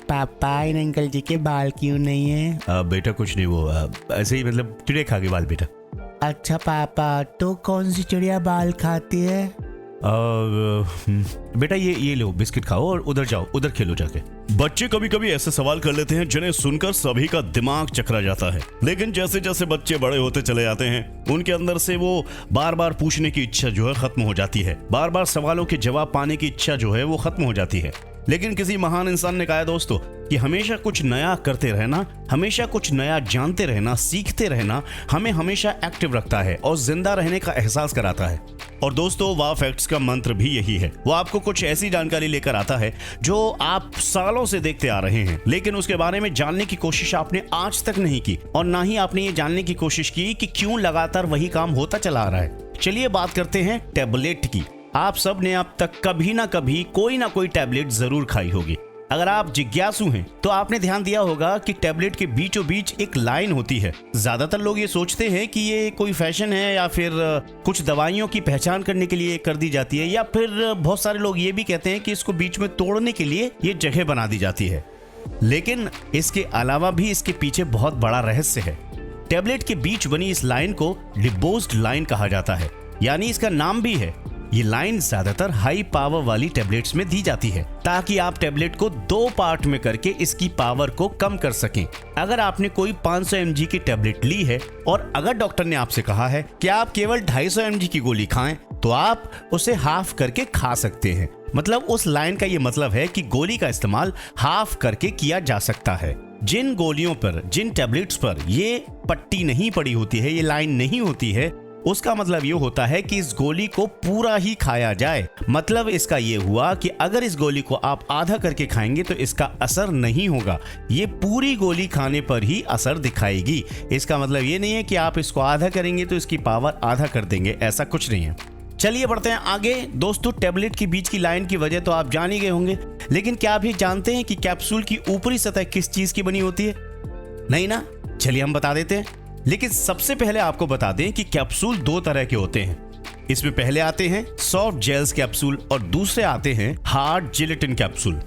पापा इन अंकल जी के बाल क्यों नहीं है? बेटा कुछ नहीं, वो ऐसे ही मतलब चिड़िया खा गई बाल बेटा। अच्छा पापा, तो कौन सी चिड़िया बाल खाती है? बेटा ये लो बिस्किट खाओ और उधर जाओ, उधर खेलो जाके। बच्चे कभी कभी ऐसे सवाल कर लेते हैं जिन्हें सुनकर सभी का दिमाग चकरा जाता है, लेकिन जैसे जैसे बच्चे बड़े होते चले जाते हैं उनके अंदर से वो बार बार पूछने की इच्छा जो है खत्म हो जाती है, बार बार सवालों के जवाब पाने की इच्छा जो है वो खत्म हो जाती है। लेकिन किसी महान इंसान ने कहा दोस्तों कि हमेशा कुछ नया करते रहना, हमेशा कुछ नया जानते रहना, सीखते रहना हमें हमेशा एक्टिव रखता है और जिंदा रहने का एहसास कराता है। और दोस्तों वाव फैक्ट्स का मंत्र भी यही है, वो आपको कुछ ऐसी जानकारी लेकर आता है जो आप सालों से देखते आ रहे हैं, लेकिन उसके बारे में जानने की कोशिश आपने आज तक नहीं की और ना ही आपने ये जानने की कोशिश की कि क्यों लगातार वही काम होता चला आ रहा है। चलिए बात करते हैं टैबलेट की। आप सब ने अब तक कभी ना कभी कोई ना कोई टैबलेट जरूर खाई होगी। अगर आप जिज्ञासु हैं तो आपने ध्यान दिया होगा कि टैबलेट के बीचों बीच एक लाइन होती है। ज्यादातर लोग ये सोचते हैं कि ये कोई फैशन है या फिर कुछ दवाइयों की पहचान करने के लिए कर दी जाती है, या फिर बहुत सारे लोग ये भी कहते हैं कि इसको बीच में तोड़ने के लिए ये जगह बना दी जाती है। लेकिन इसके अलावा भी इसके पीछे बहुत बड़ा रहस्य है। टैबलेट के बीच बनी इस लाइन को डिबोज्ड लाइन कहा जाता है, यानी इसका नाम भी है। ये लाइन ज्यादातर हाई पावर वाली टैबलेट्स में दी जाती है ताकि आप टैबलेट को 2 पार्ट में करके इसकी पावर को कम कर सकें। अगर आपने कोई 500 mg की टैबलेट ली है और अगर डॉक्टर ने आपसे कहा है कि आप केवल 250 mg की गोली खाएं, तो आप उसे हाफ करके खा सकते हैं। मतलब उस लाइन का ये मतलब है कि गोली का इस्तेमाल हाफ करके किया जा सकता है। जिन गोलियों पर, जिन टैबलेट्स पर ये पट्टी नहीं पड़ी होती है, ये लाइन नहीं होती है, उसका मतलब ये होता है कि इस गोली को पूरा ही खाया जाए। मतलब इसका ये हुआ कि अगर इस गोली को आप आधा करके खाएंगे तो इसका असर नहीं होगा, ये पूरी गोली खाने पर ही असर दिखाएगी। इसका मतलब ये नहीं है कि आप इसको आधा करेंगे तो इसकी पावर आधा कर देंगे, ऐसा कुछ नहीं है। चलिए बढ़ते हैं आगे। दोस्तों टैबलेट के बीच की लाइन की वजह तो आप जान ही गए होंगे, लेकिन क्या आप ये जानते हैं कि कैप्सूल की ऊपरी सतह किस चीज की बनी होती है? नहीं ना? चलिए हम बता देते हैं। लेकिन सबसे पहले आपको बता दें कि कैप्सूल 2 तरह के होते हैं। इसमें पहले आते हैं सॉफ्ट जेल्स कैप्सूल और दूसरे आते हैं hard gelatin capsule.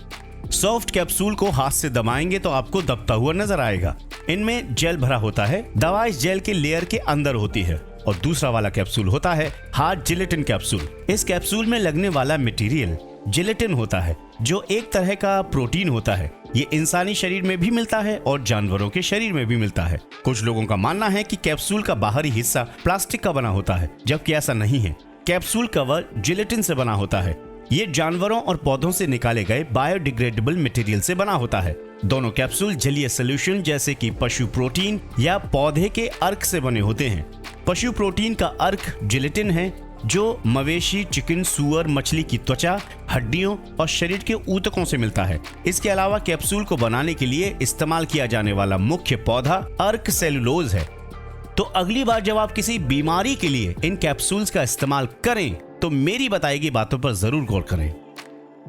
Soft capsule को हाथ से दबाएंगे तो आपको दबता हुआ नजर आएगा। इनमें जेल भरा होता है, दवा इस जेल के लेयर के अंदर होती है। और दूसरा वाला कैप्सूल होता है हार्ड जिलेटिन कैप्सूल। इस कैप्सूल में लगने वाला मटेरियल जिलेटिन होता है, जो एक तरह का प्रोटीन होता है। ये इंसानी शरीर में भी मिलता है और जानवरों के शरीर में भी मिलता है। कुछ लोगों का मानना है कि कैप्सूल का बाहरी हिस्सा प्लास्टिक का बना होता है, जबकि ऐसा नहीं है। कैप्सूल कवर जिलेटिन से बना होता है। ये जानवरों और पौधों से निकाले गए बायोडिग्रेडेबल मटेरियल से बना होता है। दोनों कैप्सूल जलीय सॉल्यूशन जैसे कि पशु प्रोटीन या पौधे के अर्क से बने होते हैं। पशु प्रोटीन का अर्क जिलेटिन है, जो मवेशी, चिकन, सूअर, मछली की त्वचा, हड्डियों और शरीर के ऊतकों से मिलता है। इसके अलावा कैप्सूल को बनाने के लिए इस्तेमाल किया जाने वाला मुख्य पौधा अर्क सेलुलोज है। तो अगली बार जब आप किसी बीमारी के लिए इन कैप्सूल्स का इस्तेमाल करें तो मेरी बताई गई बातों पर जरूर गौर करें।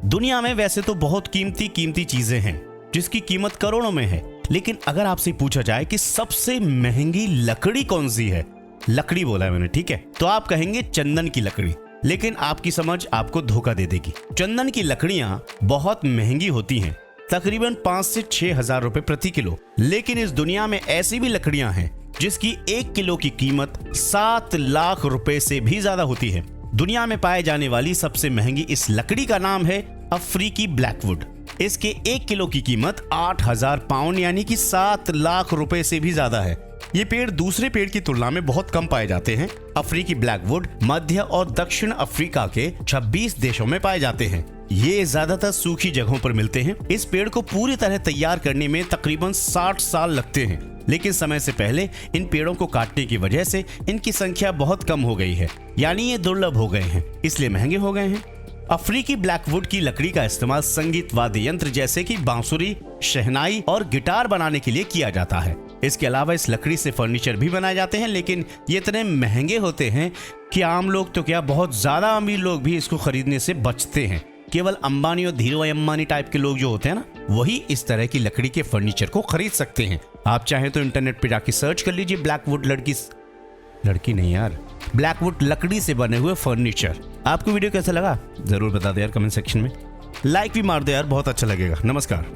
दुनिया में वैसे तो बहुत कीमती चीजें हैं जिसकी कीमत करोड़ों में है, लेकिन अगर आपसे पूछा जाए कि सबसे महंगी लकड़ी कौन सी है, लकड़ी बोला है मैंने, ठीक है, तो आप कहेंगे चंदन की लकड़ी। लेकिन आपकी समझ आपको धोखा दे देगी। चंदन की लकड़ियां बहुत महंगी होती हैं, तकरीबन 5 से 6 हजार रुपए प्रति किलो। लेकिन इस दुनिया में ऐसी भी लकड़ियां हैं जिसकी 1 किलो की कीमत 7 लाख रुपए से भी ज्यादा होती है। दुनिया में पाए जाने वाली सबसे महंगी इस लकड़ी का नाम है अफ्रीकी ब्लैकवुड। इसके 1 किलो की कीमत 8,000 पाउंड यानी कि 7 लाख रुपए से भी ज्यादा है। ये पेड़ दूसरे पेड़ की तुलना में बहुत कम पाए जाते हैं। अफ्रीकी ब्लैकवुड मध्य और दक्षिण अफ्रीका के 26 देशों में पाए जाते हैं। ये ज्यादातर सूखी जगहों पर मिलते हैं। इस पेड़ को पूरी तरह तैयार करने में तकरीबन 60 साल लगते हैं, लेकिन समय से पहले इन पेड़ों को काटने की वजह से इनकी संख्या बहुत कम हो गई है, यानी ये दुर्लभ हो गए हैं, इसलिए महंगे हो गए हैं। अफ्रीकी ब्लैकवुड की लकड़ी का इस्तेमाल संगीत वाद्य यंत्र जैसे कि बांसुरी, शहनाई और गिटार बनाने के लिए किया जाता है। इसके अलावा इस लकड़ी से फर्नीचर भी बनाए जाते हैं, लेकिन ये इतने महंगे होते हैं कि आम लोग तो क्या, बहुत ज्यादा अमीर लोग भी इसको खरीदने से बचते हैं। केवल अंबानी और धीरूभाई अंबानी टाइप के लोग जो होते हैं ना, वही इस तरह की लकड़ी के फर्नीचर को खरीद सकते हैं। आप चाहें तो इंटरनेट पे जाके सर्च कर लीजिए ब्लैकवुड ब्लैकवुड लकड़ी से बने हुए फर्नीचर। आपको वीडियो कैसा लगा जरूर बता दो यार कमेंट सेक्शन में। लाइक भी मार दो यार, बहुत अच्छा लगेगा। नमस्कार।